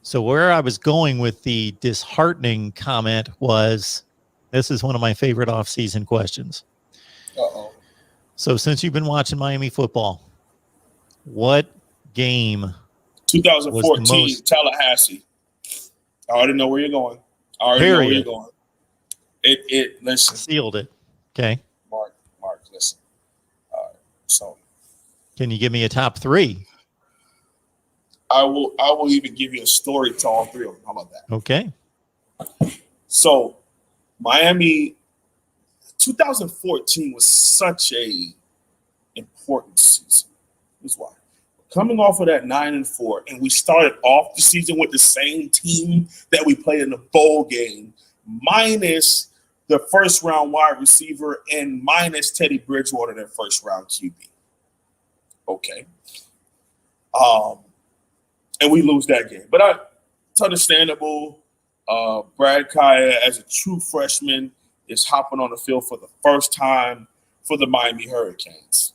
So where I was going with the disheartening comment was, this is one of my favorite off-season questions. Uh-oh. So since you've been watching Miami football, what game was the 2014 most Tallahassee. I already know where you're going. I already know where you're period going. Listen, sealed it? Okay. Mark, listen. All right. So Can you give me a top three? I will even give you a story to all three of them. How about that? Okay. So Miami 2014 was such a important season. Here's why. Coming off of that 9-4, and we started off the season with the same team that we played in the bowl game, minus the first round wide receiver and minus Teddy Bridgewater, their first round QB. Okay. And we lose that game. But it's understandable. Brad Kaya, as a true freshman, is hopping on the field for the first time for the Miami Hurricanes.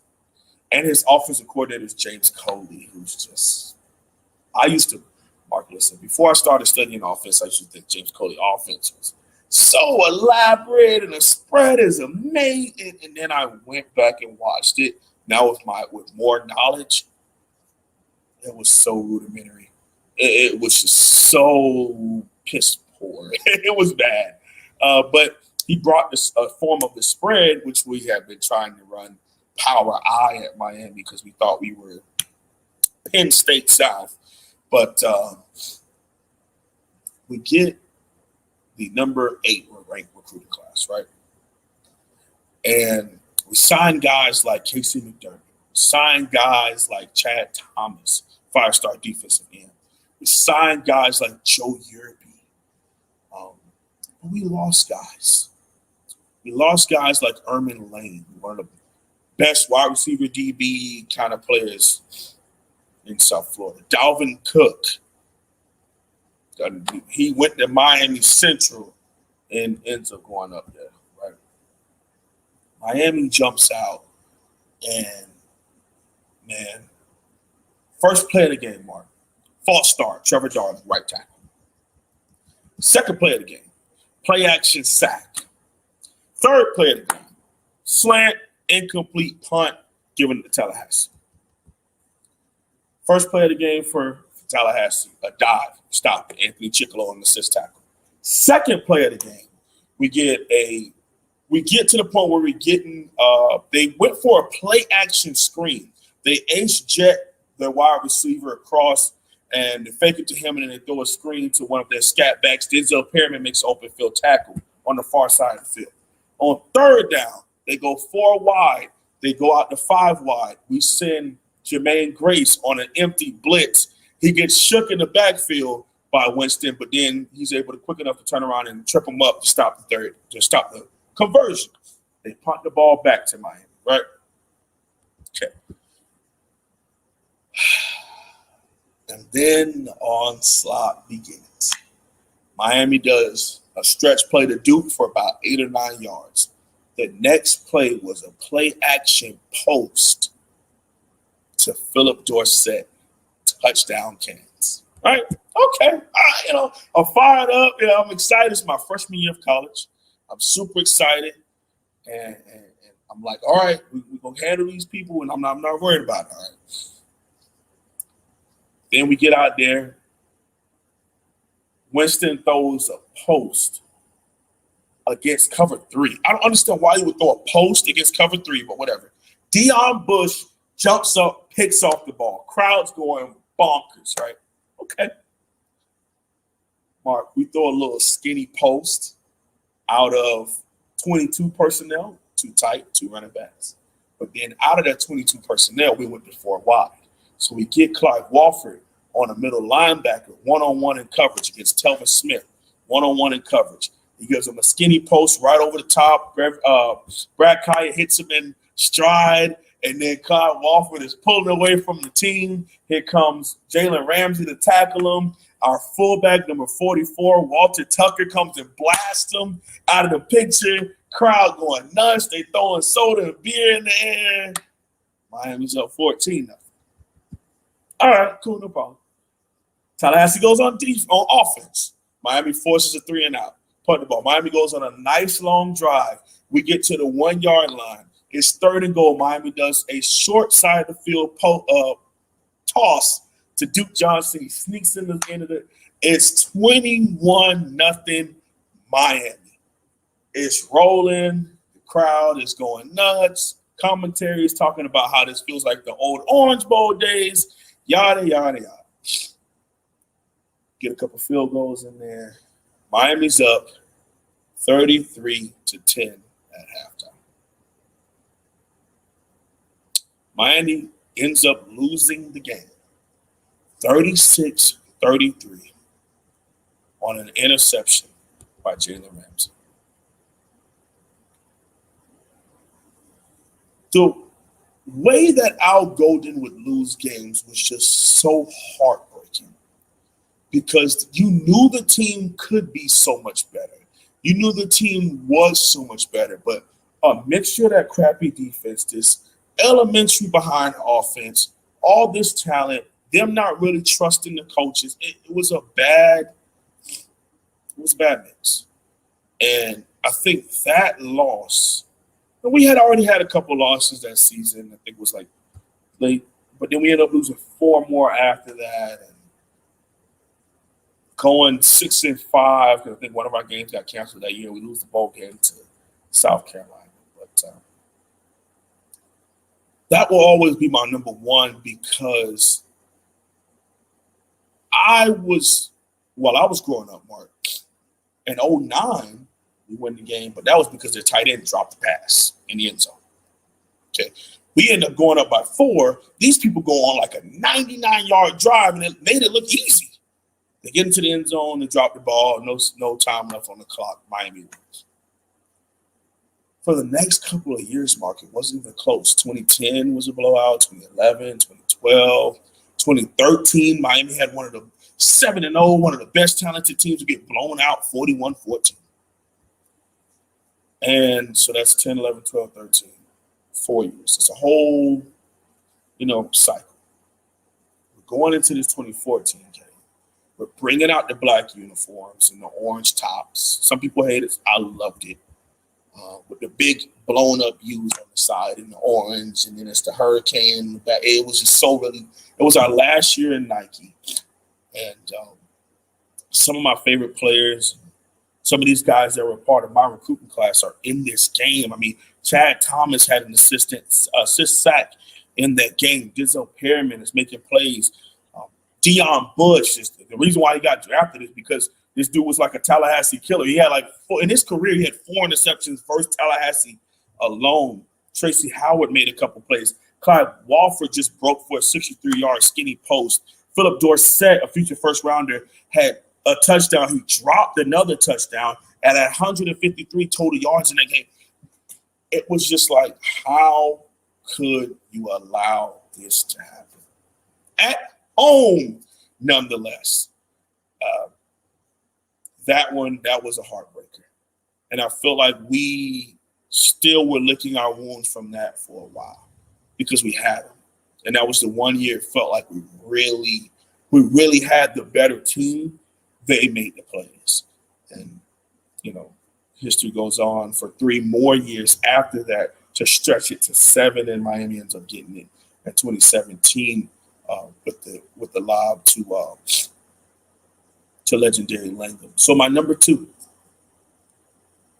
And his offensive coordinator is James Coley, who's just – I used to – Mark, listen, before I started studying offense, I used to think James Coley offense was so elaborate and the spread is amazing. And then I went back and watched it. Now with more knowledge, it was so rudimentary. It was just so piss poor. It was bad. But he brought this a form of the spread, which we have been trying to run power I at Miami because we thought we were Penn State South. But we get the number 8 ranked recruiting class, right? And we sign guys like Casey McDermott, sign guys like Chad Thomas, 5-star defensive end. We signed guys like Joe Yerby. But we lost guys. We lost guys like Ermin Lane, one of the best wide receiver DB kind of players in South Florida. Dalvin Cook. He went to Miami Central and ends up going up there, right? Miami jumps out and, man, first play of the game, Mark. False start, Trevor Darling, right tackle. Second play of the game, play action sack. Third play of the game, slant, incomplete punt, given to Tallahassee. First play of the game for Tallahassee, a dive, stop, Anthony Chickalo on the assist tackle. Second play of the game, we get to the point where we're getting, they went for a play action screen. They ace jet their wide receiver across and they fake it to him and then they throw a screen to one of their scat backs. Denzel Perryman makes an open field tackle on the far side of the field. On third down, they go 4 wide. They go out to 5 wide. We send Jermaine Grace on an empty blitz. He gets shook in the backfield by Winston, but then he's able to quick enough to turn around and trip him up to stop the conversion. They punt the ball back to Miami, right? Okay. And then the onslaught begins. Miami does a stretch play to Duke for about 8 or 9 yards. The next play was a play action post to Philip Dorsett, touchdown Kansas. Right? Okay. I'm fired up. I'm excited. It's my freshman year of college. I'm super excited. And I'm like, all right, we're going to handle these people, and I'm not worried about it. All right. Then we get out there. Winston throws a post against cover 3. I don't understand why he would throw a post against cover 3, but whatever. Deion Bush jumps up, picks off the ball. Crowd's going bonkers, right? Okay. Mark, we throw a little skinny post out of 22 personnel, too tight, 2 running backs. But then out of that 22 personnel, we went to 4 wide. So we get Clive Walford on a middle linebacker, one-on-one in coverage against Telvin Smith, one-on-one in coverage. He gives him a skinny post right over the top. Brad Kaya hits him in stride, and then Clive Walford is pulling away from the team. Here comes Jalen Ramsey to tackle him. Our fullback, number 44, Walter Tucker, comes and blasts him out of the picture. Crowd going nuts. They throwing soda and beer in the air. Miami's up 14-0. All right, cool, no problem. Tallahassee goes on offense. Miami forces a 3-and-out. Punt the ball. Miami goes on a nice long drive. We get to the 1-yard line. It's 3rd and goal. Miami does a short side of the field toss to Duke Johnson. He sneaks in the end of it. It's 21-0 Miami. It's rolling. The crowd is going nuts. Commentary is talking about how this feels like the old Orange Bowl days. Yada, yada, yada. Get a couple field goals in there. Miami's up 33-10 at halftime. Miami ends up losing the game 36-33 on an interception by Jalen Ramsey. The way that Al Golden would lose games was just so heartbreaking because you knew the team could be so much better. You knew the team was so much better, but a mixture of that crappy defense, this elementary behind offense, all this talent, them not really trusting the coaches. It was a bad mix. And I think that loss, and we had already had a couple losses that season. I think it was like late, but then we ended up losing 4 more after that. And going 6-5, because I think one of our games got canceled that year. We lose the bowl game to South Carolina. But that will always be my number one because I was growing up, Mark. In 2009, we won the game, but that was because their tight end dropped the pass in the end zone. Okay. We end up going up by 4. These people go on like a 99-yard drive, and it made it look easy. They get into the end zone, they drop the ball, no time left on the clock. Miami wins. For the next couple of years, Mark, it wasn't even close. 2010 was a blowout, 2011, 2012, 2013, Miami had one of the 7-0, one of the best talented teams to get blown out 41-14. And so that's 10, 11, 12, 13, 4 years. It's a whole, cycle. We're going into this 2014 game. We're bringing out the black uniforms and the orange tops. Some people hate it. I loved it. With the big blown up U's on the side and the orange, and then it's the hurricane. It was just so really. It was our last year in Nike, and some of my favorite players, some of these guys that were part of my recruiting class are in this game. I mean, Chad Thomas had an assist sack in that game. Dizzo Perriman is making plays. Deion Bush, the reason why he got drafted is because this dude was like a Tallahassee killer. He had in his career, he had 4 interceptions versus Tallahassee alone. Tracy Howard made a couple plays. Clyde Walford just broke for a 63-yard skinny post. Philip Dorsett, a future first rounder, had a touchdown. He dropped another touchdown at 153 total yards in that game. It was just like, how could you allow this to happen? At home, nonetheless. That was a heartbreaker. And I feel like we still were licking our wounds from that for a while because we had them. And that was the one year it felt like we really had the better team. They made the plays. And, history goes on for 3 more years after that to stretch it to 7, and Miami ends up getting it in 2017 with the lob to legendary Langham. So my number 2,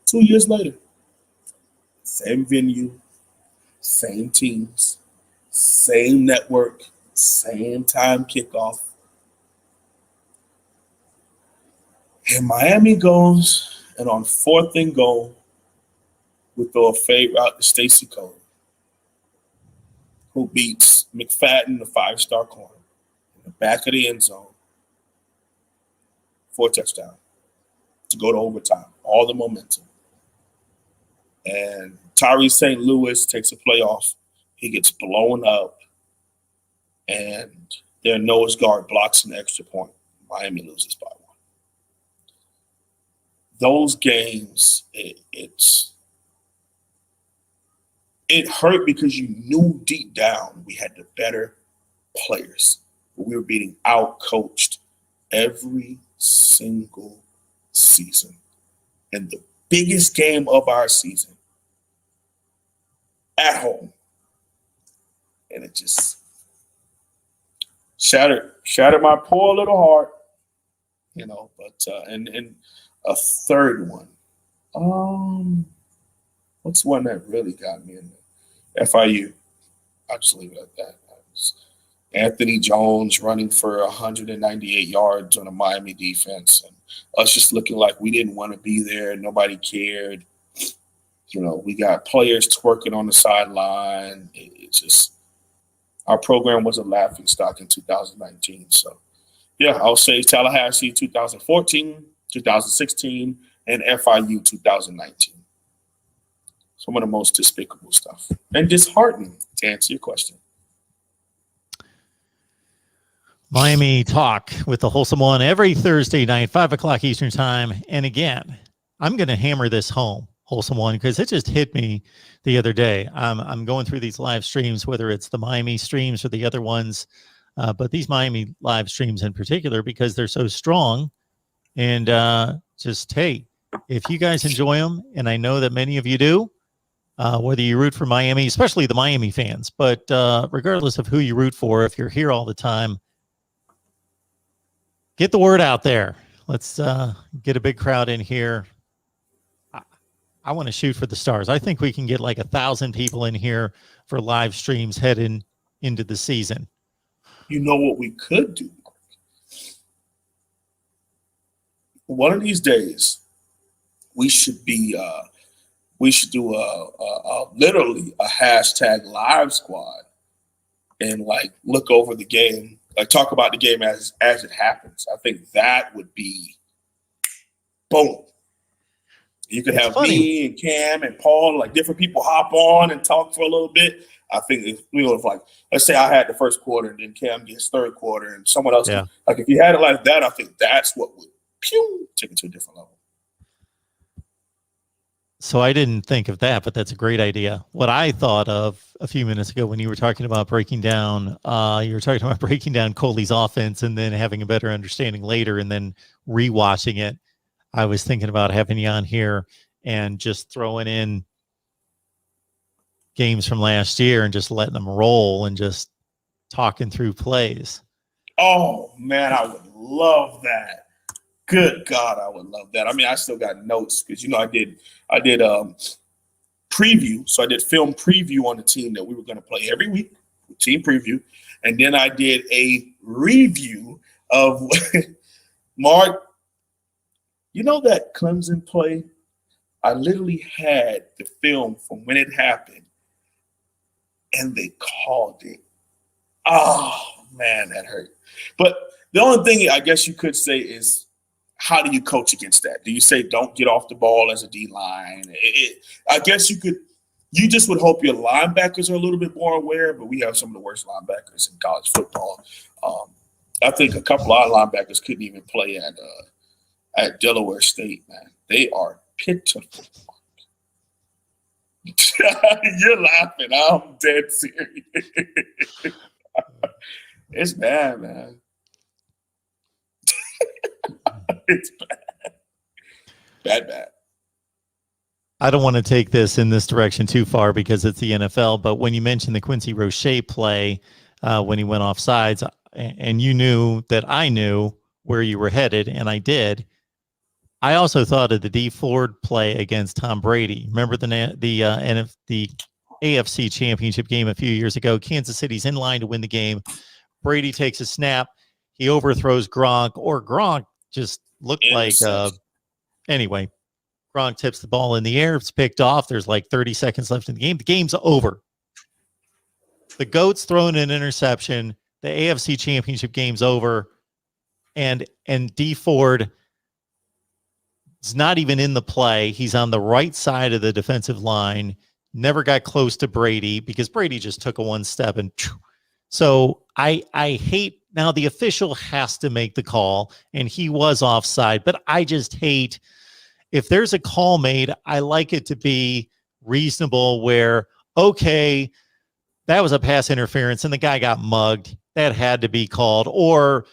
2 years later, same venue, same teams, same network, same time kickoff. And Miami goes, and on 4th and goal, we throw a fade route to Stacey Cole, who beats McFadden, the 5-star corner, in the back of the end zone for a touchdown to go to overtime. All the momentum. And Tyree St. Louis takes a play off. He gets blown up, and their nose guard blocks an extra point. Miami loses by 1. Those games, it hurt because you knew deep down we had the better players. But we were being out-coached every single season. And the biggest game of our season at home. And it just shattered my poor little heart, but and a third one. What's one that really got me in there? FIU. I'll just leave it at that. Anthony Jones running for 198 yards on a Miami defense, and us just looking like we didn't want to be there. Nobody cared. We got players twerking on the sideline. It's just our program was a laughing stock in 2019. So, yeah, I'll say Tallahassee 2014, 2016, and FIU 2019. Some of the most despicable stuff and disheartening, to answer your question. Miami Talk with the Holsum One every Thursday night, 5 o'clock Eastern time. And again, I'm going to hammer this home, Holsum One, because it just hit me the other day. I'm going through these live streams, whether it's the Miami streams or the other ones, but these Miami live streams in particular, because they're so strong. And hey, if you guys enjoy them, and I know that many of you do, whether you root for Miami, especially the Miami fans, but regardless of who you root for, if you're here all the time, get the word out there. Let's get a big crowd in here. I want to shoot for the stars. I think we can get like 1,000 people in here for live streams heading into the season. You know what we could do, Mark? One of these days, we should do literally a hashtag live squad and look over the game. Talk about the game as it happens. I think that would be boom. You could have me and Cam and Paul, different people hop on and talk for a little bit. I think if let's say I had the first quarter and then Cam gets third quarter and someone else. Yeah. If you had it like that, I think that's what would take it to a different level. So I didn't think of that, but that's a great idea. What I thought of a few minutes ago when you were talking about breaking down Coley's offense and then having a better understanding later and then rewatching it, I was thinking about having you on here and just throwing in games from last year and just letting them roll and just talking through plays. Oh, man, I would love that. Good God, I would love that. I mean, I still got notes because, I did preview. So I did film preview on the team that we were going to play every week, team preview. And then I did a review of Mark. That Clemson play? I literally had the film from when it happened, and they called it. Oh, man, that hurt. But the only thing I guess you could say is, how do you coach against that? Do you say don't get off the ball as a D-line? I guess you could. You just would hope your linebackers are a little bit more aware, but we have some of the worst linebackers in college football. I think a couple of our linebackers couldn't even play at Delaware State, man. They are pitiful. You're laughing. I'm dead serious. It's bad, man. It's bad. Bad. I don't want to take this in this direction too far because it's the NFL, but when you mentioned the Quincy Roche play when he went offsides, and you knew that I knew where you were headed, and I did, I also thought of the D Ford play against Tom Brady. Remember the AFC Championship game a few years ago? Kansas City's in line to win the game. Brady takes a snap. He overthrows Gronk, or Gronk just looked anyway. Gronk tips the ball in the air. It's picked off. There's 30 seconds left in the game. The game's over. The GOAT's thrown an interception. The AFC Championship game's over. And D Ford is not even in the play. He's on the right side of the defensive line. Never got close to Brady because Brady just took a one step and so I hate. Now the official has to make the call and he was offside, but I just hate if there's a call made, I like it to be reasonable where, okay, that was a pass interference and the guy got mugged. That had to be called. Or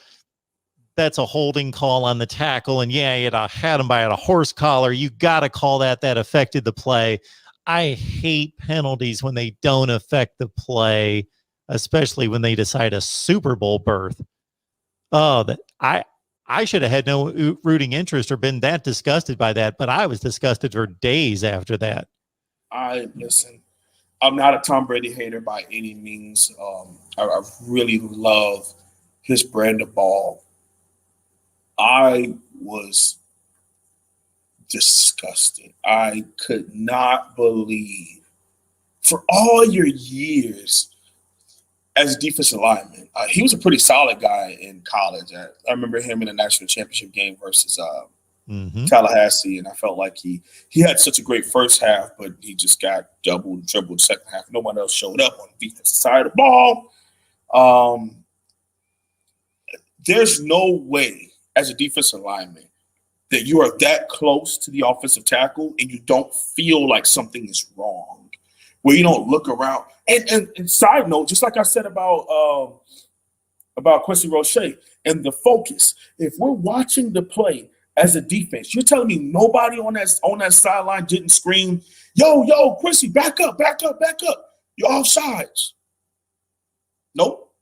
that's a holding call on the tackle. And yeah, you had him by a horse collar. You got to call that affected the play. I hate penalties when they don't affect the play, especially when they decide a Super Bowl berth. Oh, I should have had no rooting interest or been that disgusted by that, but I was disgusted for days after that. Listen, I'm not a Tom Brady hater by any means. I really love his brand of ball. I was disgusted. I could not believe, for all your years as a defensive lineman, he was a pretty solid guy in college. I remember him in a national championship game versus Tallahassee, and I felt like he had such a great first half, but he just got doubled, dribbled second half. No one else showed up on the defensive side of the ball. There's no way as a defensive lineman that you are that close to the offensive tackle and you don't feel like something is wrong, where you don't look around. And side note, just like I said about Quincy Roche and the focus, if we're watching the play as a defense, you're telling me nobody on that sideline didn't scream, yo, Quincy, back up. You're offsides. Nope.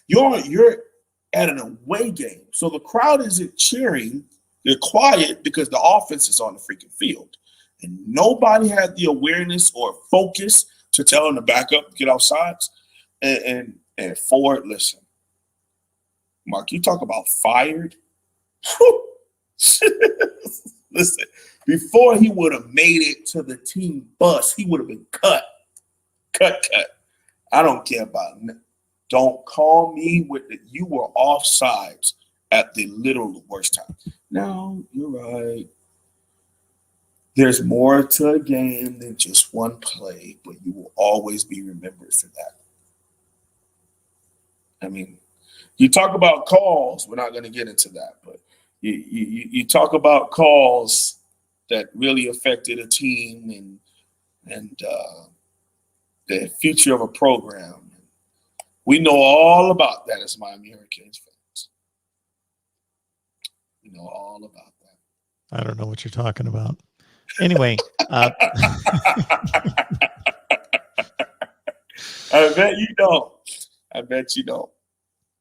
You're at an away game. So the crowd isn't cheering. They're quiet because the offense is on the freaking field. And nobody had the awareness or focus to tell him to back up, get offsides. And Ford, listen, Mark, you talk about fired. Listen, before he would have made it to the team bus, he would have been cut. I don't care about it. Don't call me with it. You were offsides at the literal worst time. No, you're right. There's more to a game than just one play, but you will always be remembered for that. I mean, you talk about calls. We're not going to get into that, but you talk about calls that really affected a team and the future of a program. We know all about that as Miami Hurricanes fans. We know all about that. I don't know what you're talking about. Anyway. I bet you don't.